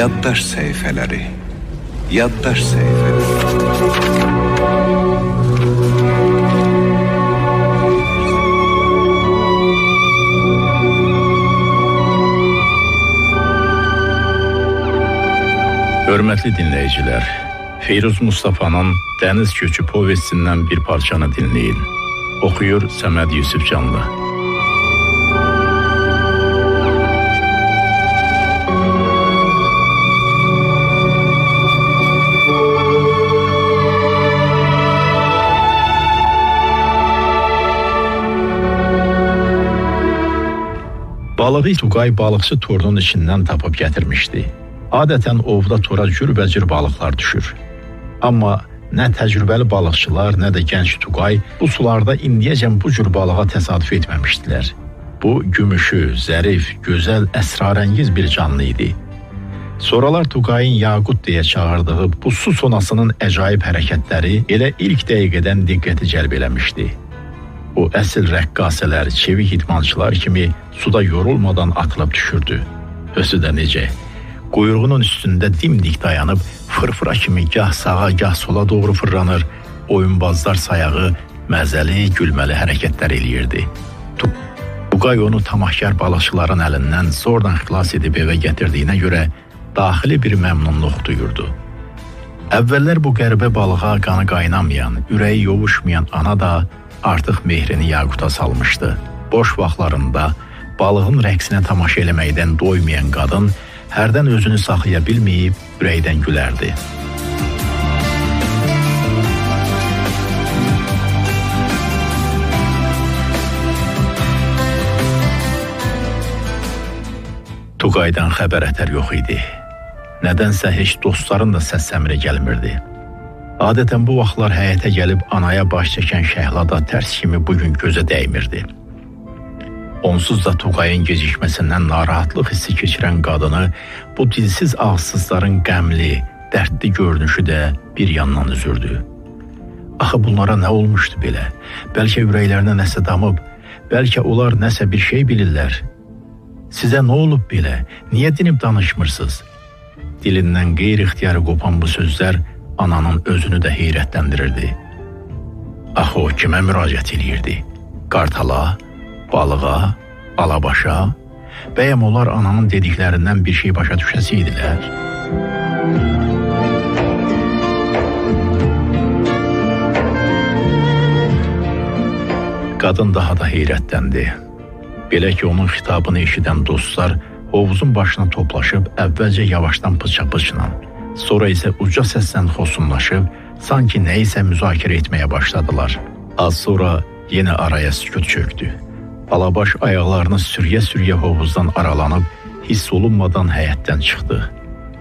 Yaddaş səhifələri, yaddaş səhifələri. Hörmətli dinləyicilər, Feyruz Mustafa'nın Dəniz Köçü povestindən bir parçanı dinləyin. Oxuyur Səməd Yusifcanlı. Balığı Tuqay balıqçı torunun içindən tapıb gətirmişdi. Adətən ovda tora cürbəcür balıqlar düşür. Amma nə təcrübəli balıqçılar, nə də gənc Tuqay bu sularda indiyəcən bu cür balığa təsadüf etməmişdilər. Bu gümüşü, zərif, gözəl, əsrarəngiz bir canlı idi. Sonralar Tuqayın Yaqut deyə çağırdığı bu su sonasının əcaib hərəkətləri elə ilk dəqiqədən diqqəti cəlb eləmişdi. O əsl rəqqasələr, çevik idmançılar kimi suda yorulmadan atılıb düşürdü. Özü də necə? Quyruğunun üstündə dimdik dayanıb fırfıra kimi gah sağa, gah sola doğru fırlanır, oyunbazlar sayağı məzəli, gülməli hərəkətlər eləyirdi. Tuqay onu tamahkar balıqçıların əlindən zordan xilas edib evə gətirdiyinə görə daxili bir məmnunluq duyurdu. Əvvəllər bu qəribə balığa qanı qaynamayan, ürəyi yovuşmayan ana da artıq mehrini Yaquta salmışdı. Boş vaxtlarında balığın rəqsinə tamaşa eləməkdən doymayan qadın hərdən özünü saxlaya bilməyib ürəkdən gülərdi. Tuqaydan xəbər ətər yox idi. Nədənsə heç dostların da səs-səmiri gəlmirdi. Adətən bu vaxtlar həyətə gəlib anaya baş çəkən Şəhlada tərs kimi bugün gözə dəymirdi. Onsuz da Tuqayın gecikməsindən narahatlıq hissi keçirən qadını bu dilsiz ağızsızların qəmli, dərdli görünüşü də bir yandan üzürdü. Axı bunlara nə olmuşdu belə? Bəlkə ürəklərinə nəsə damıb, bəlkə onlar nəsə bir şey bilirlər. Sizə nə olub belə? Niyə dinib danışmırsınız? Dilindən qeyri-ixtiyarı qopan bu sözlər ananın özünü də heyrətləndirirdi. Axı o kimə müraciət edirdi? Qartala, balığa, alabaşa, bəyəm onlar ananın dediklərindən bir şey başa düşəsi idilər? Qadın daha da heyrətləndi. Belə ki, onun xitabını eşidən dostlar hovuzun başına toplaşıb əvvəlcə yavaşdan pıça-pıçla, sonra isə uca səslə xosunlaşıb, sanki nə isə müzakirə etməyə başladılar. Az sonra yenə araya sükut çöktü. Alabaş ayaqlarını sürüyə-sürüyə hovuzdan aralanıb, hiss olunmadan həyətdən çıxdı.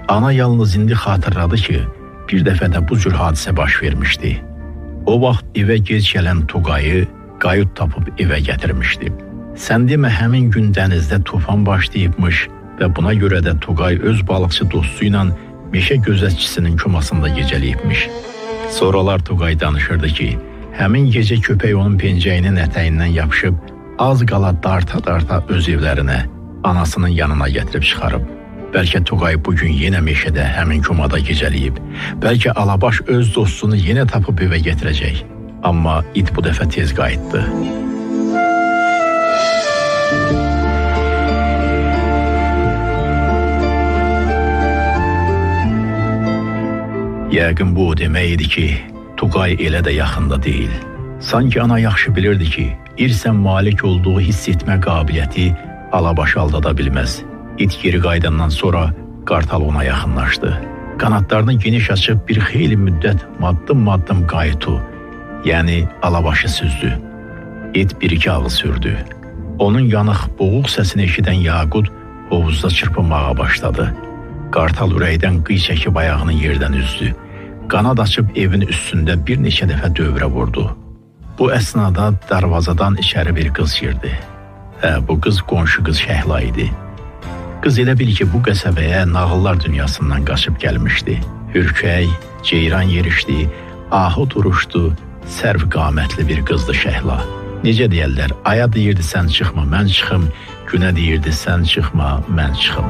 Ana yalnız indi xatırladı ki, bir dəfə də bu cür hadisə baş vermişdi. O vaxt evə gec gələn Tuqayı qayut tapıb evə gətirmişdi. Sən demə həmin gün dənizdə tufan başlayıbmış və buna görə də Tuqay öz balıqçı dostu ilə meşə gözətçisinin komasında gecəliyibmiş. Sonralar Tuqay danışırdı ki, həmin gecə köpək onun pencəyinin ətəyindən yapışıb, az qala darta-darta öz evlərinə, anasının yanına gətirib çıxarıb. Bəlkə Tuqay bugün yenə meşədə həmin komada gecəliyib. Bəlkə Alabaş öz dostunu yenə tapıb evə gətirəcək. Amma it bu dəfə tez qayıtdı. Yəqin bu o demək idi ki, Tuqay elə də yaxında deyil. Sanki ana yaxşı bilirdi ki, irsən malik olduğu hiss etmə qabiliyyəti Alabaşı aldada bilməz. İt geri qaydandan sonra qartal ona yaxınlaşdı. Qanatlarını geniş açıb bir xeyli müddət maddım-maddım qayıtu, yəni Alabaşı süzdü. İt bir-iki ağı sürdü. Onun yanıq, boğuq səsini eşidən Yaqut hovuzda çırpınmağa başladı. Qartal ürəkdən qıy çəkib ayağını yerdən üzdü. Qanad açıb evin üstündə bir neçə dəfə dövrə vurdu. Bu əsnada darvazadan içəri bir qız girdi. Bu qız qonşu qız Şəhla idi. Qız elə bil ki, bu qəsəbəyə nağıllar dünyasından qaçıb gəlmişdi. Hürkək, ceyran yerişdi, ahu duruşdu, sərv qamətli bir qızdı Şəhla. Necə deyərlər, aya deyirdi sən çıxma, mən çıxım, günə deyirdi sən çıxma, mən çıxım.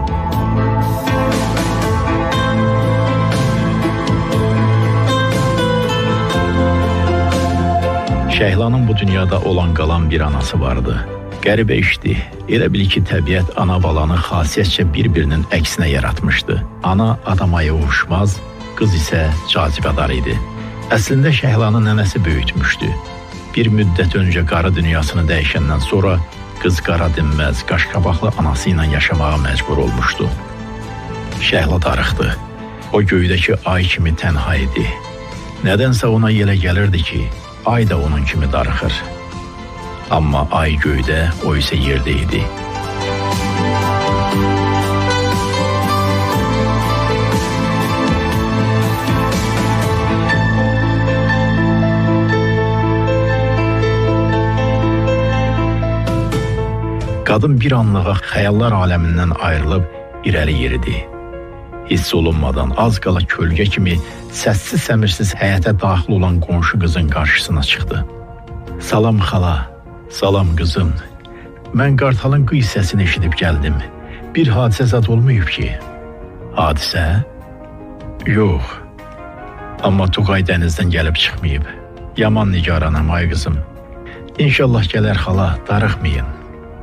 Şəhlanın bu dünyada olan qalan bir anası vardı. Qəribə işdi. Elə bil ki, təbiət ana balanı xasiyyətcə bir-birinin əksinə yaratmışdı. Ana adama yovuşmaz, qız isə cazibədar idi. Əslində Şəhlanı nənəsi böyütmüşdü. Bir müddət öncə qarı dünyasını dəyişəndən sonra qız qara dinməz, qaşqabaqlı anası ilə yaşamağa məcbur olmuşdu. Şəhla darıxdı. O göydəki ay kimi tənha idi. Nədənsə ona elə gəlirdi ki, ay da onun kimi darıxır. Amma ay göydə, o isə yerdə idi. Qadın bir anlığa xəyallar aləmindən ayrılıb irəli yeridi. Hiss olunmadan az qala kölgə kimi səssiz-səmirsiz həyətə daxil olan qonşu qızın qarşısına çıxdı. Salam xala, salam qızım. Mən qartalın qıy səsini eşidib gəldim. Bir hadisə zad olmayıb ki. Hadisə? Yox. Amma Tuqay dənizdən gəlib çıxmayıb. Yaman nigaranam ay qızım. İnşallah gələr xala, darıxmayın.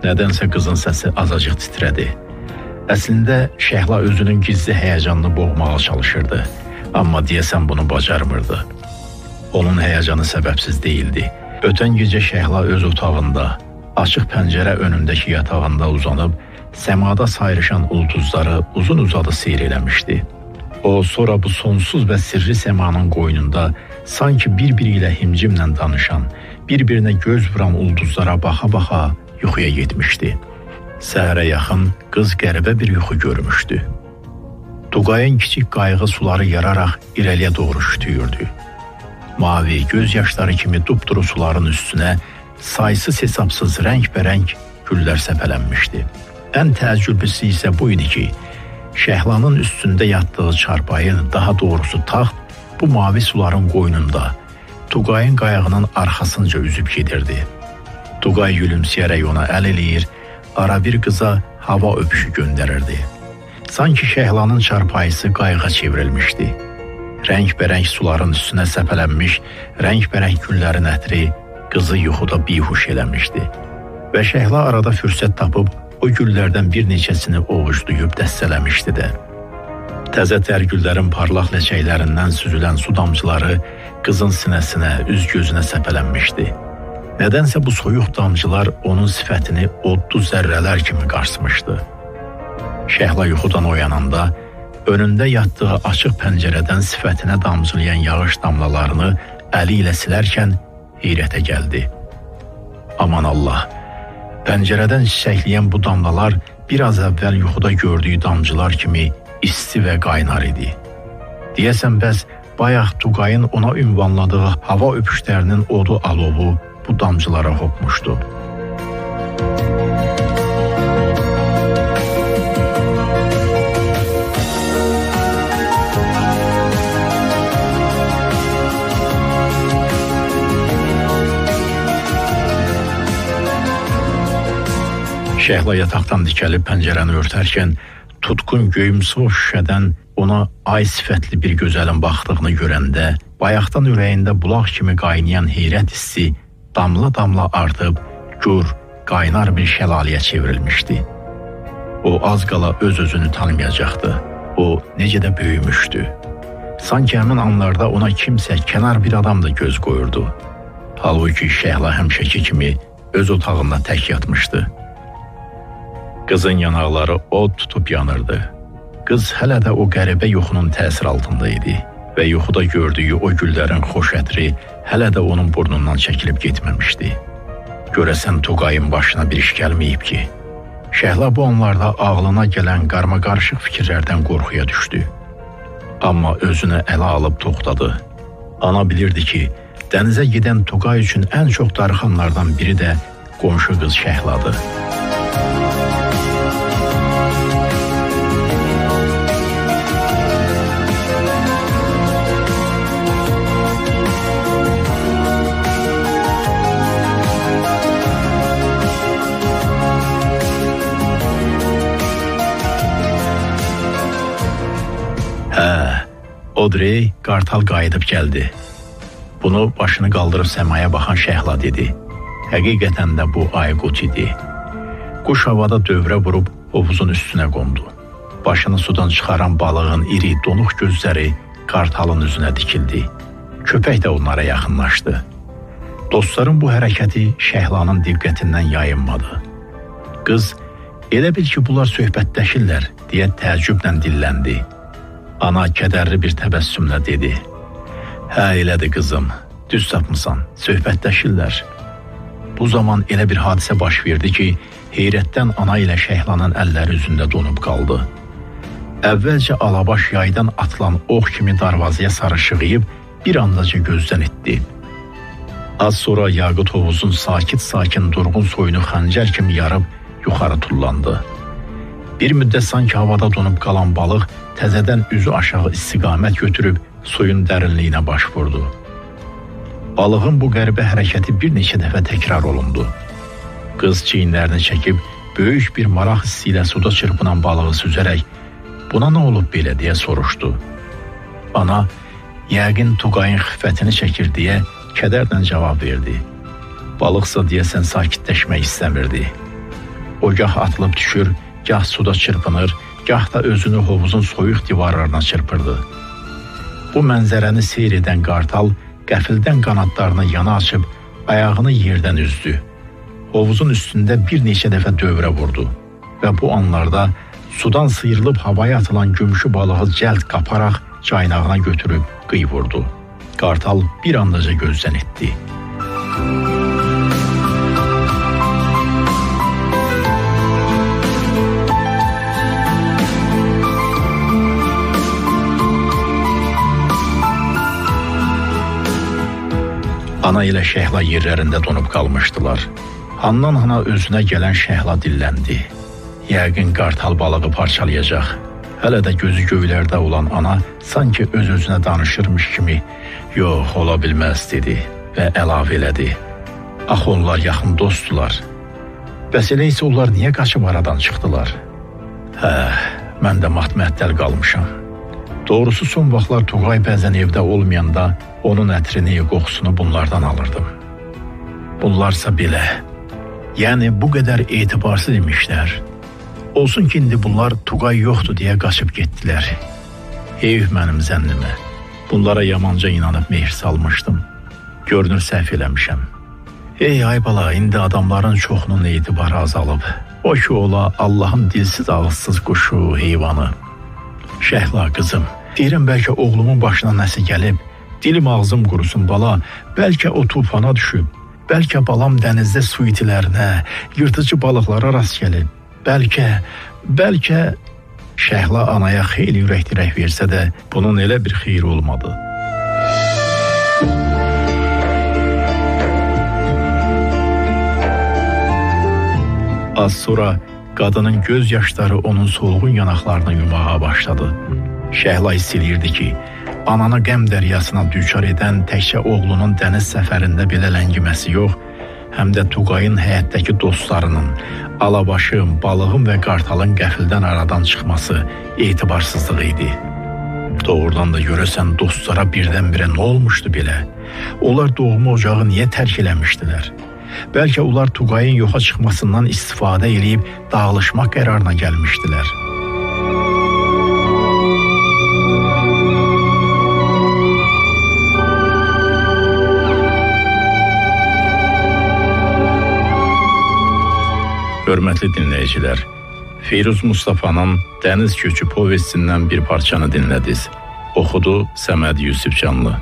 Nədənsə qızın səsi azacıq titrədi. Əslində Şəhla özünün gizli həyəcanını boğmağa çalışırdı. Amma deyəsən bunu bacarmırdı. Onun həyəcanı səbəbsiz değildi. Ötən gecə Şəhla öz otağında, açıq pəncərə önündəki yatağında uzanıb, səmada sayrışan ulduzları uzun-uzadı seyr eləmişdi. O, sonra bu sonsuz və sirri səmanın qoynunda sanki bir-biri ilə himcimlə danışan, bir-birinə göz vuran ulduzlara baxa-baxa yuxuya getmişdi. Səhərə yaxın qız qəribə bir yuxu görmüşdü. Tuqayın kiçik qayığı suları yararaq irəliyə doğru şütüyürdü. Mavi, göz yaşları kimi dupduru suların üstünə saysız hesabsız rəngbərəng güllər səpələnmişdi. Ən təəccüblüsü isə bu idi ki, Şəhlanın üstündə yatdığı çarpayı, daha doğrusu taxt, bu mavi suların qoynunda, Tuqayın qayığının arxasınca üzüb gedirdi. Tuqay gülümsəyərək ona əl eləyir, ara bir qıza hava öpüşü göndərirdi. Sanki Şəhlanın çarpayısı qayığa çevrilmişdi. Rəngbərəng suların üstünə səpələnmiş, rəngbərəng güllərin ətri qızı yuxuda bihuş eləmişdi. Və Şəhla arada fürsət tapıb o güllərdən bir neçəsini ovuclayıb dəstələmişdi də. Təzə tər güllərin parlaq ləçəklərindən süzülən su damcıları qızın sinəsinə, üz-gözünə səpələnmişdi. Nədənsə bu soyuq damcılar onun sifətini odlu zərrələr kimi qarsmışdı. Şəhla yuxudan oyananda, önündə yatdığı açıq pəncərədən sifətinə damcılayan yağış damlalarını əli ilə silərkən heyrətə gəldi. Aman Allah! Pəncərədən çiçəkləyən bu damlalar biraz əvvəl yuxuda gördüyü damcılar kimi isti və qaynar idi. Deyəsən bəs bayaq Tuqayın ona ünvanladığı hava öpüşlərinin odu alovu bu damcılara hopmuşdu. Şəhla yataqdan dikəlib pəncərəni örtərkən tutqun göyümsü şüşədən ona ay sifətli bir gözəlin baxdığını görəndə bayaqdan ürəyində bulaq kimi qaynayan heyrət hissi damla-damla artıb gür, qaynar bir şəlaləyə çevrilmişdi. O az qala öz-özünü tanımayacaqdı. O necə də böyümüşdü. Sanki həmin anlarda ona kimsə, kənar bir adam da göz qoyurdu. Halbuki Şəhla həmişəki kimi öz otağında tək yatmışdı. Qızın yanaqları od tutub yanırdı. Qız hələ də o qəribə yuxunun təsir altında idi və yuxuda gördüyü o güllərin xoş ətri hələ də onun burnundan çəkilib getməmişdi. Görəsən Tuqayın başına bir iş gəlməyib ki. Şəhla bu anlarda ağlına gələn qarma-qarışıq fikirlərdən qorxuya düşdü. Amma özünü ələ alıb toxtadı. Ana bilirdi ki, dənizə gedən Tuqay üçün ən çox darıxanlardan biri də qonşu qız Şəhladır. Odrey, qartal qayıdıb gəldi. Bunu başını qaldırıb səmaya baxan Şəhla dedi. Həqiqətən də bu Ayqut idi. Quş havada dövrə vurub hovuzun üstünə qondu. Başını sudan çıxaran balığın iri, donuq gözləri qartalın üzünə dikildi. Köpək də onlara yaxınlaşdı. Dostların bu hərəkəti Şəhlanın diqqətindən yayınmadı. Qız, elə bil ki, bunlar söhbətləşirlər, deyə təəccüblə dilləndi. Ana kədərli bir təbəssümlə dedi. Hə, elədir qızım, düz tapmısan, söhbətləşirlər. Bu zaman elə bir hadisə baş verdi ki, heyrətdən ana ilə Şəhlanın əlləri üzündə donub qaldı. Əvvəlcə Alabaş yaydan atılan ox kimi darvazaya sarı şığıyıb bir andaca gözdən itdi. Az sonra Yaqut hovuzun sakit-sakin durğun soyunu xəncər kimi yarıb yuxarı tullandı. Bir müddət sanki havada donub qalan balıq təzədən üzü aşağı istiqamət götürüb suyun dərinliyinə baş vurdu. Balığın bu qəribə hərəkəti bir neçə dəfə təkrar olundu. Qız çiyinlərini çəkib böyük bir maraq hissi ilə suda çırpınan balığı süzərək "Buna nə olub belə?" deyə soruşdu. Ana, yəqin Tuqayın xiffətini çəkir deyə kədərlə cavab verdi. Balıqsa deyəsən sakitləşmək istəmirdi. O gah atılıb düşür, gah suda çırpınır, gah da özünü hovuzun soyuq divarlarına çırpırdı. Bu mənzərəni seyr edən qartal qəfildən qanadlarını yana açıb ayağını yerdən üzdü. Hovuzun üstündə bir neçə dəfə dövrə vurdu və bu anlarda sudan sıyrılıb havaya atılan gümüşü balığı cəld qaparaq caynağına götürüb qıy vurdu. Qartal bir andaca gözdən itdi. Ana ilə Şəhla yerlərində donub qalmışdılar. Handan-hana özünə gələn Şəhla dilləndi. Yəqin qartal balığı parçalayacaq. Hələ də gözü göylərdə olan ana sanki öz-özünə danışırmış kimi "Yox, ola bilməz" dedi və əlavə elədi. Axı onlar yaxın dostdular. Bəs elə isə onlar niyə qaçıb aradan çıxdılar? Hə, mən də matmətəl qalmışam. Doğrusu son vaxtlar Tuqay bəzən evdə olmayanda onun ətrini, qoxusunu bunlardan alırdım. Bunlarsa belə. Yəni bu qədər etibarsız imişlər. Olsun ki, indi bunlar Tuqay yoxdur deyə qaçıb getdilər. Heyf mənim zənnimə. Bunlara yamanca inanıb mehir salmışdım. Görünür səhv eləmişəm. Ey ay bala, indi adamların çoxunun etibarı azalıb. O ki ola Allahın dilsiz ağızsız quşu, heyvanı. Şəhla qızım, deyirəm bəlkə oğlumun başına nəsə gəlib. Dilim ağzım qurusun bala, bəlkə o tufana düşüb. Bəlkə balam dənizdə su itilərinə, yırtıcı balıqlara rast gəlib. Bəlkə... Şəhla anaya xeyli ürək-dirək versə də bunun elə bir xeyri olmadı. Az sonra qadının göz yaşları onun solğun yanaqlarını yumağa başladı. Şəhla hiss edirdi ki, ananı qəm dəryasına düçar edən təkcə oğlunun dəniz səfərində belə ləngiməsi yox, həm də Tuqayın həyətdəki dostlarının, Alabaşın, balığın və qartalın qəfildən aradan çıxması etibarsızlığı idi. Doğrudan da görəsən dostlara birdən-birə nə olmuşdu belə? Onlar doğma ocağı niyə tərk eləmişdilər? Bəlkə onlar Tuqayın yoxa çıxmasından istifadə edib dağılışmaq qərarına gəlmişdilər. Hörmətli dinləyicilər, Firuz Mustafa'nın Dəniz Köçü povestindən bir parçanı dinlədiniz. Oxudu Səməd Yusifcanlı.